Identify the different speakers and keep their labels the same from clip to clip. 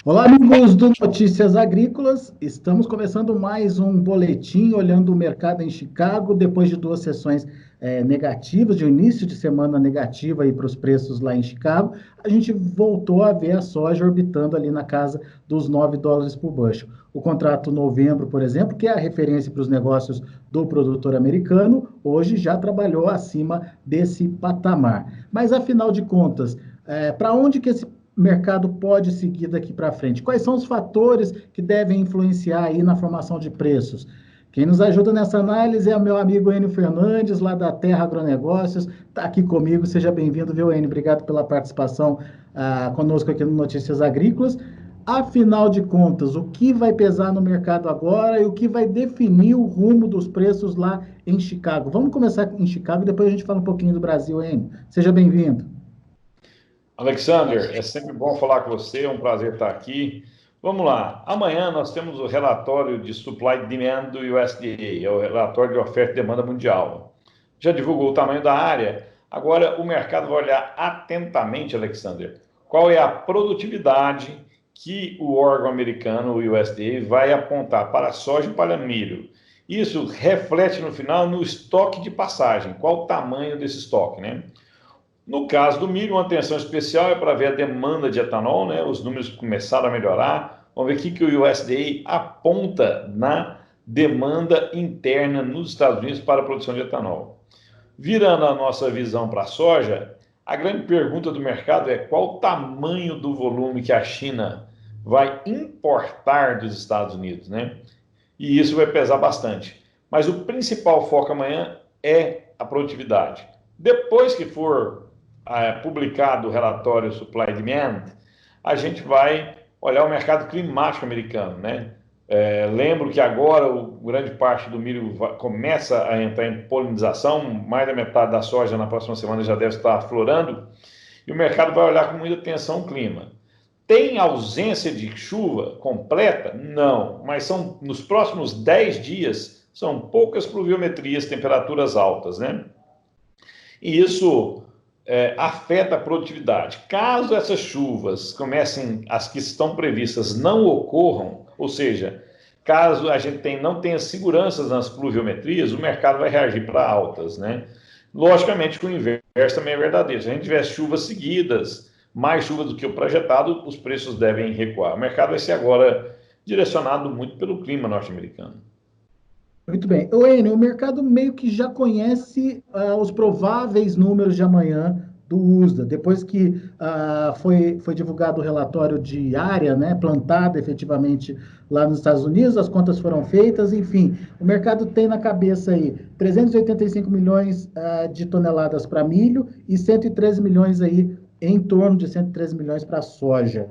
Speaker 1: Olá, amigos do Notícias Agrícolas. Estamos começando mais um boletim olhando o mercado em Chicago, depois de duas sessões negativas, de um início de semana negativa para os preços lá em Chicago. A gente voltou a ver a soja orbitando ali na casa dos $9 por bushel. O contrato novembro, por exemplo, que é a referência para os negócios do produtor americano, hoje já trabalhou acima desse patamar. Mas, afinal de contas, para onde que esse mercado pode seguir daqui para frente? Quais são os fatores que devem influenciar aí na formação de preços? Quem nos ajuda nessa análise é o meu amigo Enio Fernandes, lá da Terra Agronegócios, está aqui comigo. Seja bem-vindo, viu, Enio? Obrigado pela participação conosco aqui no Notícias Agrícolas. Afinal de contas, o que vai pesar no mercado agora e o que vai definir o rumo dos preços lá em Chicago? Vamos começar em Chicago e depois a gente fala um pouquinho do Brasil, Enio. Seja bem-vindo.
Speaker 2: Alexander, é sempre bom falar com você, é um prazer estar aqui. Vamos lá, amanhã nós temos o relatório de Supply and Demand do USDA, é o relatório de oferta e demanda mundial. Já divulgou o tamanho da área, agora o mercado vai olhar atentamente, Alexander, qual é a produtividade que o órgão americano, o USDA, vai apontar para a soja e para o milho. Isso reflete no final no estoque de passagem, qual o tamanho desse estoque, né? No caso do milho, uma atenção especial é para ver a demanda de etanol, né? Os números começaram a melhorar. Vamos ver o que o USDA aponta na demanda interna nos Estados Unidos para a produção de etanol. Virando a nossa visão para a soja, a grande pergunta do mercado é qual o tamanho do volume que a China vai importar dos Estados Unidos, né? E isso vai pesar bastante. Mas o principal foco amanhã é a produtividade. Depois que for publicado o relatório Supply and Demand, a gente vai olhar o mercado climático americano, né? Lembro que agora grande parte do milho começa a entrar em polinização, mais da metade da soja na próxima semana já deve estar florando, e o mercado vai olhar com muita atenção o clima. Tem ausência de chuva completa? Não, mas são nos próximos 10 dias, são poucas pluviometrias, temperaturas altas, né? E isso afeta a produtividade. Caso essas chuvas comecem, as que estão previstas não ocorram, ou seja, caso a gente não tenha seguranças nas pluviometrias, o mercado vai reagir para altas, né? Logicamente que o inverso também é verdadeiro. Se a gente tiver chuvas seguidas, mais chuva do que o projetado, os preços devem recuar. O mercado vai ser agora direcionado muito pelo clima norte-americano.
Speaker 1: Muito bem. Enio, o mercado meio que já conhece os prováveis números de amanhã do USDA, depois que foi divulgado o relatório de área, né, plantada efetivamente lá nos Estados Unidos, as contas foram feitas, enfim, o mercado tem na cabeça aí 385 milhões de toneladas para milho e 113 milhões aí, em torno de 113 milhões para soja.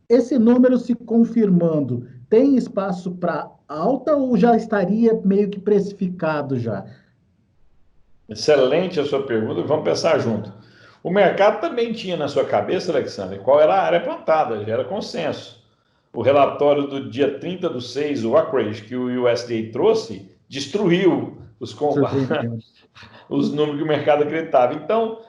Speaker 1: Esse número se confirmando, tem espaço para alta ou já estaria meio que precificado já?
Speaker 2: Excelente a sua pergunta, vamos pensar junto. O mercado também tinha na sua cabeça, Alexandre, qual era a área plantada, já era consenso. O relatório do dia 30/6, o Acreage, que o USDA trouxe, destruiu os números que o mercado acreditava. Então,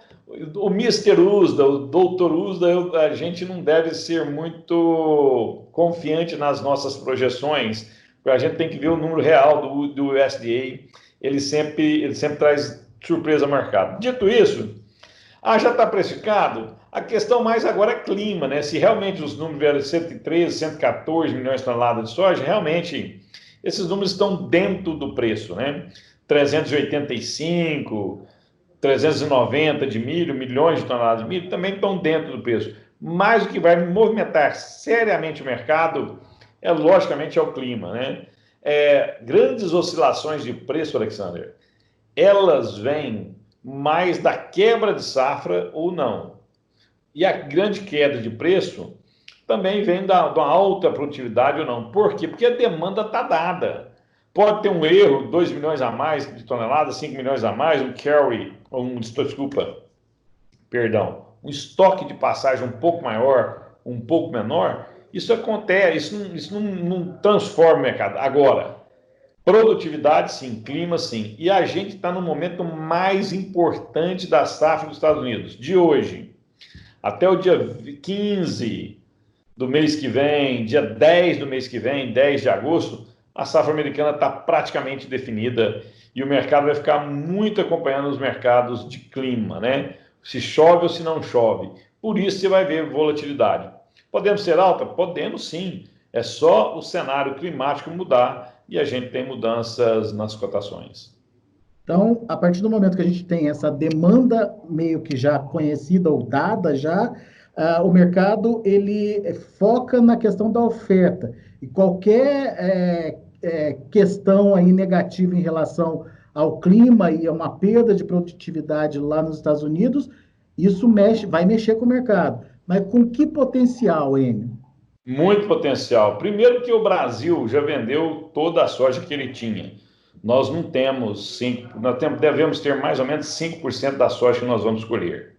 Speaker 2: o Mr. USDA, o Dr. USDA, a gente não deve ser muito confiante nas nossas projeções, porque a gente tem que ver o número real do USDA, ele sempre traz surpresa ao mercado. Dito isso, já está precificado? A questão mais agora é clima, né? Se realmente os números vieram de 113, 114 milhões de toneladas de soja, realmente esses números estão dentro do preço, né? 385, 390 de milho, milhões de toneladas de milho, também estão dentro do preço. Mas o que vai movimentar seriamente o mercado é, logicamente, o clima, né? Grandes oscilações de preço, Alexander, elas vêm mais da quebra de safra ou não. E a grande queda de preço também vem da alta produtividade ou não. Por quê? Porque a demanda está dada. Pode ter um erro, 2 milhões a mais de toneladas, 5 milhões a mais, um carry, um estoque de passagem um pouco maior, um pouco menor, isso acontece, isso não transforma o mercado. Agora, produtividade sim, clima sim. E a gente está no momento mais importante da safra dos Estados Unidos, de hoje. até o dia 15 do mês que vem, dia 10 do mês que vem, 10 de agosto, a safra americana está praticamente definida e o mercado vai ficar muito acompanhando os mercados de clima, né? Se chove ou se não chove. Por isso você vai ver volatilidade. Podemos ser alta? Podemos sim. É só o cenário climático mudar e a gente tem mudanças nas cotações.
Speaker 1: Então, a partir do momento que a gente tem essa demanda meio que já conhecida ou dada já, o mercado ele foca na questão da oferta. E qualquer questão aí negativa em relação ao clima e a uma perda de produtividade lá nos Estados Unidos, isso vai mexer com o mercado. Mas com que potencial, Enio?
Speaker 2: Muito potencial. Primeiro que o Brasil já vendeu toda a soja que ele tinha. Nós não temos 5, devemos ter mais ou menos 5% da soja que nós vamos colher.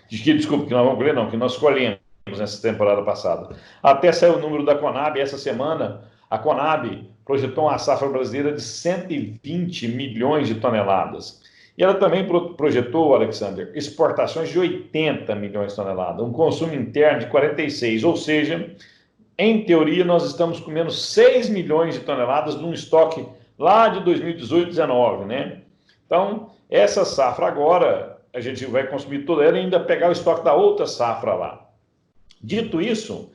Speaker 2: Desculpa, que nós vamos colher, não, que nós colhemos nessa temporada passada. Até saiu o número da Conab, essa semana, a Conab projetou uma safra brasileira de 120 milhões de toneladas. E ela também projetou, Alexander, exportações de 80 milhões de toneladas, um consumo interno de 46, ou seja, em teoria, nós estamos comendo 6 milhões de toneladas num estoque lá de 2018, 19, né? Então, essa safra agora, a gente vai consumir toda ela e ainda pegar o estoque da outra safra lá. Dito isso,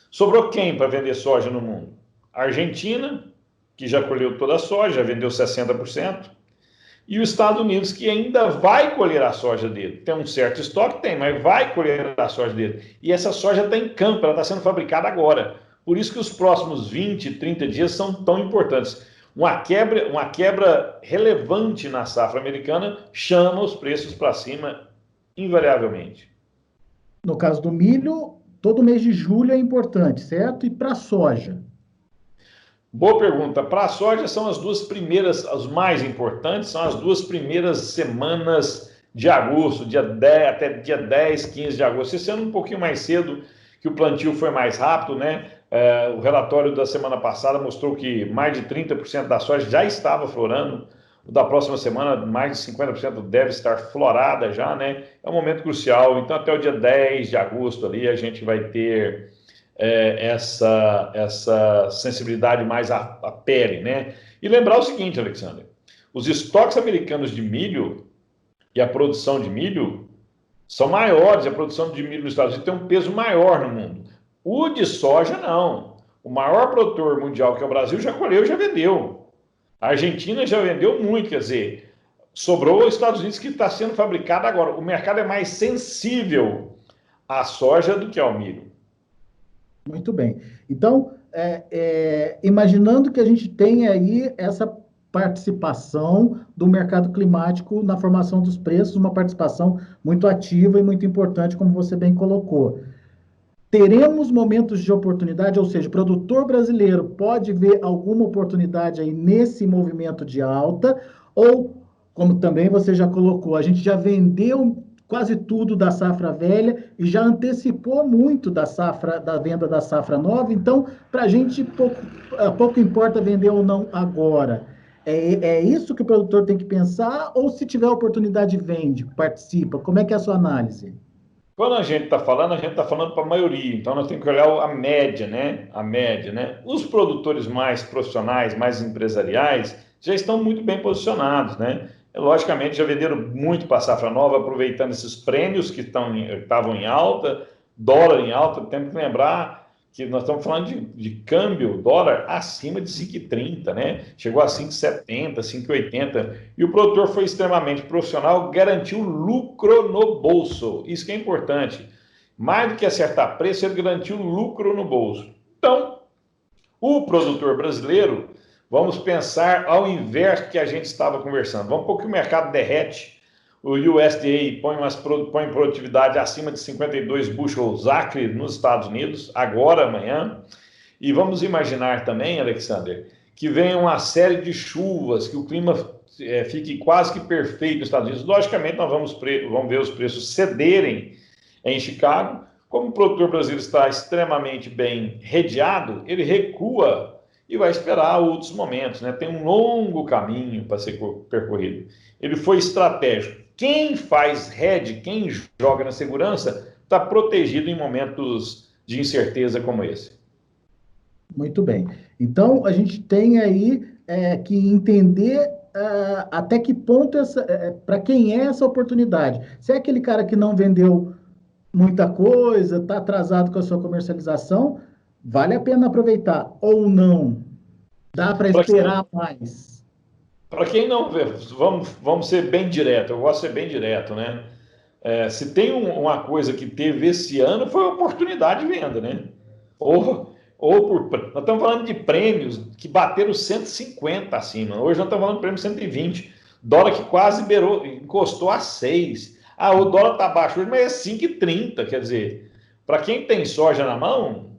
Speaker 2: sobrou quem para vender soja no mundo? A Argentina, que já colheu toda a soja, já vendeu 60%, e os Estados Unidos, que ainda vai colher a soja dele. Tem um certo estoque? Tem, mas vai colher a soja dele. E essa soja está em campo, ela está sendo fabricada agora. Por isso que os próximos 20, 30 dias são tão importantes. Uma quebra relevante na safra americana chama os preços para cima invariavelmente.
Speaker 1: No caso do milho, todo mês de julho é importante, certo? E para a soja?
Speaker 2: Boa pergunta. Para a soja, são as duas primeiras, as mais importantes, são as duas primeiras semanas de agosto, dia 10, até dia 10, 15 de agosto. Esse ano um pouquinho mais cedo, que o plantio foi mais rápido, né? O relatório da semana passada mostrou que mais de 30% da soja já estava florando. O da próxima semana, mais de 50% deve estar florada já, né? É um momento crucial. Então, até o dia 10 de agosto ali, a gente vai ter essa sensibilidade mais à pele, né? E lembrar o seguinte, Alexander, os estoques americanos de milho e a produção de milho são maiores, a produção de milho nos Estados Unidos tem um peso maior no mundo. O de soja, não. O maior produtor mundial, que é o Brasil, já colheu, já vendeu. A Argentina já vendeu muito, quer dizer, sobrou os Estados Unidos que está sendo fabricado agora. O mercado é mais sensível à soja do que ao milho.
Speaker 1: Muito bem. Então, imaginando que a gente tem aí essa participação do mercado climático na formação dos preços, uma participação muito ativa e muito importante, como você bem colocou. Teremos momentos de oportunidade, ou seja, o produtor brasileiro pode ver alguma oportunidade aí nesse movimento de alta, ou, como também você já colocou, a gente já vendeu quase tudo da safra velha e já antecipou muito da venda da safra nova, então, para a gente pouco importa vender ou não agora. É isso que o produtor tem que pensar, ou se tiver oportunidade, vende, participa? Como é que é a sua análise?
Speaker 2: Quando a gente está falando para a maioria, então nós temos que olhar a média, né? A média, né? Os produtores mais profissionais, mais empresariais, já estão muito bem posicionados, né? Logicamente, já venderam muito para a safra nova, aproveitando esses prêmios que estavam em alta, dólar em alta. Temos que lembrar que nós estamos falando de câmbio, dólar acima de 5,30, né? Chegou a 5,70, 5,80. E o produtor foi extremamente profissional, garantiu lucro no bolso. Isso que é importante. Mais do que acertar preço, ele garantiu lucro no bolso. Então, o produtor brasileiro, vamos pensar ao inverso que a gente estava conversando. Vamos pôr que o mercado derrete, o USDA põe produtividade acima de 52 bushels acre nos Estados Unidos, agora, amanhã. E vamos imaginar também, Alexander, que venha uma série de chuvas, que o clima fique quase que perfeito nos Estados Unidos. Logicamente, nós vamos ver os preços cederem em Chicago. Como o produtor brasileiro está extremamente bem redeado, ele recua e vai esperar outros momentos, né? Tem um longo caminho para ser percorrido. Ele foi estratégico. Quem faz hedge, quem joga na segurança, está protegido em momentos de incerteza como esse.
Speaker 1: Muito bem. Então, a gente tem aí que entender até que ponto para quem é essa oportunidade. Se é aquele cara que não vendeu muita coisa, está atrasado com a sua comercialização, vale a pena aproveitar ou não? Dá para esperar mais?
Speaker 2: Para quem não vê, vamos ser bem direto, eu gosto de ser bem direto, né? Se tem uma coisa que teve esse ano, foi a oportunidade de venda, né? Nós estamos falando de prêmios que bateram 150 acima. Hoje nós estamos falando de prêmio 120. Dólar que quase encostou a 6. O dólar está baixo hoje, mas é 5,30. Quer dizer, para quem tem soja na mão,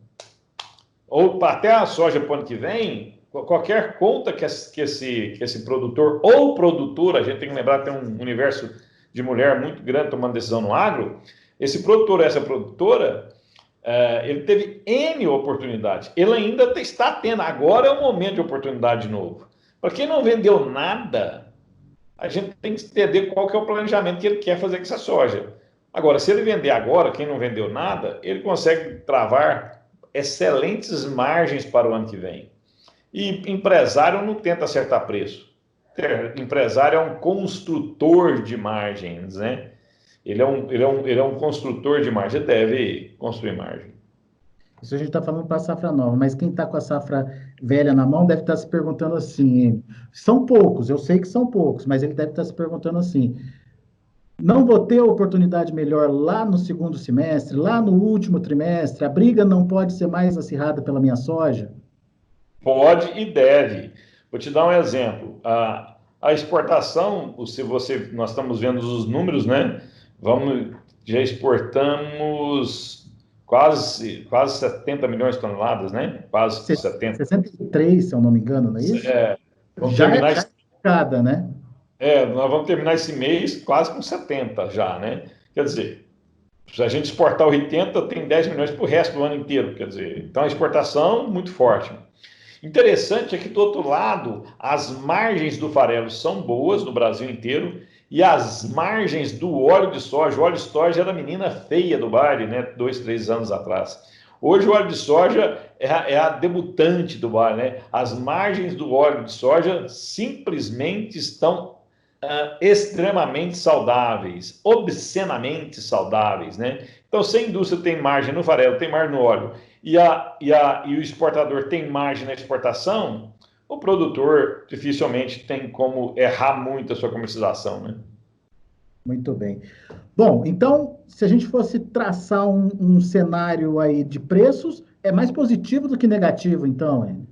Speaker 2: ou até a soja para o ano que vem, qualquer conta que esse produtor ou produtora, a gente tem que lembrar que tem um universo de mulher muito grande tomando decisão no agro, esse produtor, essa produtora, ele teve N oportunidades. Ele ainda está tendo. Agora é um momento de oportunidade de novo. Para quem não vendeu nada, a gente tem que entender qual que é o planejamento que ele quer fazer com essa soja. Agora, se ele vender agora, quem não vendeu nada, ele consegue travar excelentes margens para o ano que vem. E empresário não tenta acertar preço. Empresário é um construtor de margens, né? Ele é um construtor de margem, ele deve construir margem.
Speaker 1: Isso a gente está falando para a safra nova, mas quem está com a safra velha na mão deve estar se perguntando assim: são poucos, eu sei que são poucos, mas ele deve estar se perguntando assim: não vou ter oportunidade melhor lá no segundo semestre, lá no último trimestre, a briga não pode ser mais acirrada pela minha soja?
Speaker 2: Pode e deve. Vou te dar um exemplo. A exportação, nós estamos vendo os números, né? Já exportamos quase 70 milhões de toneladas, né? Quase 70.
Speaker 1: 63, se eu não me engano, não é isso?
Speaker 2: Vamos
Speaker 1: Já
Speaker 2: terminar
Speaker 1: é cada, né?
Speaker 2: nós vamos terminar esse mês quase com 70 já, né? Quer dizer, se a gente exportar 80, tem 10 milhões para o resto do ano inteiro. Quer dizer, então a exportação muito forte. Interessante é que, do outro lado, as margens do farelo são boas no Brasil inteiro e as margens do óleo de soja. O óleo de soja era a menina feia do baile, né? 2, 3 anos atrás. Hoje o óleo de soja é a debutante do baile, né? As margens do óleo de soja simplesmente estão extremamente saudáveis, obscenamente saudáveis, né? Então, se a indústria tem margem no farelo, tem margem no óleo, e o exportador tem margem na exportação, o produtor dificilmente tem como errar muito a sua comercialização, né?
Speaker 1: Muito bem. Bom, então, se a gente fosse traçar um cenário aí de preços, é mais positivo do que negativo, então, hein?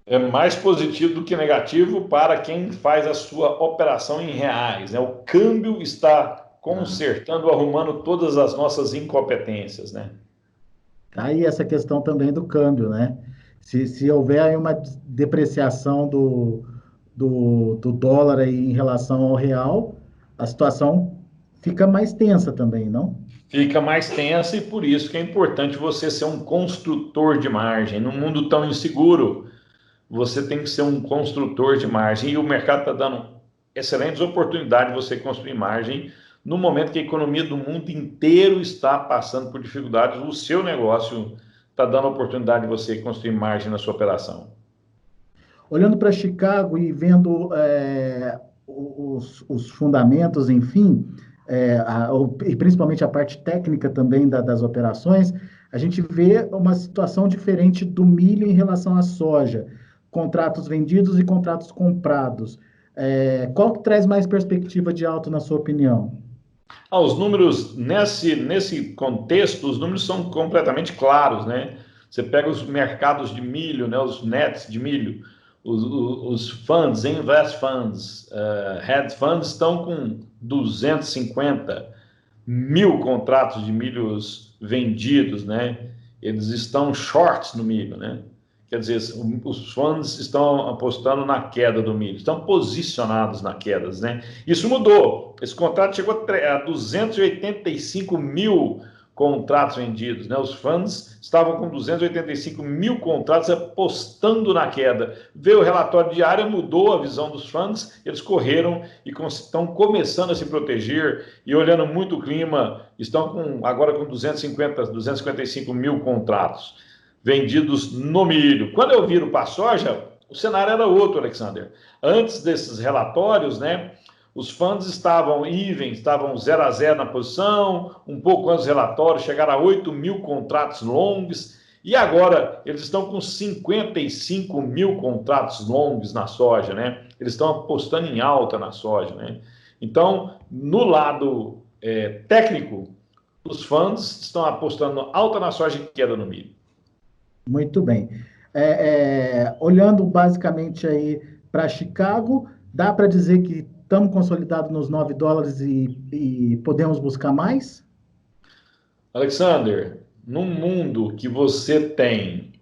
Speaker 2: É mais positivo do que negativo para quem faz a sua operação em reais, né? O câmbio está consertando, arrumando todas as nossas incompetências, né?
Speaker 1: Aí essa questão também do câmbio, né? Se houver aí uma depreciação do dólar aí em relação ao real, a situação fica mais tensa também, não?
Speaker 2: Fica mais tensa e por isso que é importante você ser um construtor de margem. Num mundo tão inseguro, você tem que ser um construtor de margem. E o mercado está dando excelentes oportunidades de você construir margem no momento que a economia do mundo inteiro está passando por dificuldades. O seu negócio está dando a oportunidade de você construir margem na sua operação.
Speaker 1: Olhando para Chicago e vendo os fundamentos, enfim, e principalmente a parte técnica também das operações, a gente vê uma situação diferente do milho em relação à soja, contratos vendidos e contratos comprados. Qual que traz mais perspectiva de alto, na sua opinião?
Speaker 2: Os números, nesse contexto, os números são completamente claros, né? Você pega os mercados de milho, né, os nets de milho, os funds, invest funds, hedge funds estão com 250 mil contratos de milhos vendidos, né? Eles estão shorts no milho, né? Quer dizer, os fundos estão apostando na queda do milho, estão posicionados na queda, né? Isso mudou. Esse contrato chegou a 285 mil contratos vendidos, né? Os funds estavam com 285 mil contratos apostando na queda. Veio o relatório diário, mudou a visão dos funds, eles correram e estão começando a se proteger e olhando muito o clima, estão agora com 255 mil contratos vendidos no milho. Quando eu viro para a soja, o cenário era outro, Alexander. Antes desses relatórios, né? Os fundos estavam even, estavam 0 a 0 na posição, um pouco antes do relatório, chegaram a 8 mil contratos longos, e agora eles estão com 55 mil contratos longos na soja, né? Eles estão apostando em alta na soja, né? Então, no lado técnico, os fundos estão apostando alta na soja e queda no milho.
Speaker 1: Muito bem. Olhando basicamente aí para Chicago, dá para dizer que estamos consolidados nos $9 e podemos buscar mais?
Speaker 2: Alexander, num mundo que você tem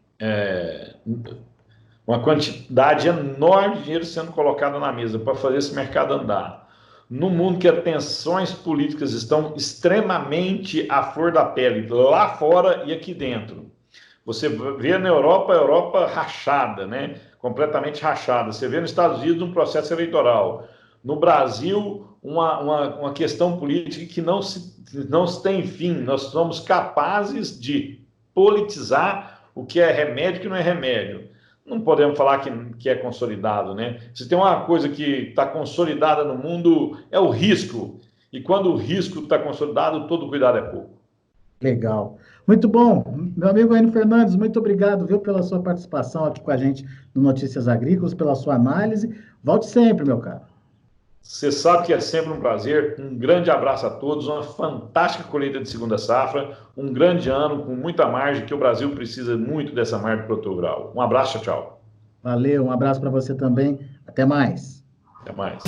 Speaker 2: uma quantidade enorme de dinheiro sendo colocado na mesa para fazer esse mercado andar, num mundo que as tensões políticas estão extremamente à flor da pele, lá fora e aqui dentro. Você vê na Europa, a Europa rachada, né? Completamente rachada. Você vê nos Estados Unidos um processo eleitoral. No Brasil, uma questão política que não se tem fim. Nós somos capazes de politizar o que é remédio e o que não é remédio. Não podemos falar que é consolidado, né? Se tem uma coisa que está consolidada no mundo, é o risco. E quando o risco está consolidado, todo cuidado é pouco.
Speaker 1: Legal. Muito bom. Meu amigo Enio Fernandes, muito obrigado, viu, pela sua participação aqui com a gente no Notícias Agrícolas, pela sua análise. Volte sempre, meu caro.
Speaker 2: Você sabe que é sempre um prazer. Um grande abraço a todos, uma fantástica colheita de segunda safra, um grande ano com muita margem, que o Brasil precisa muito dessa margem produtor. Um abraço, tchau.
Speaker 1: Valeu, um abraço para você também. Até mais.
Speaker 2: Até mais.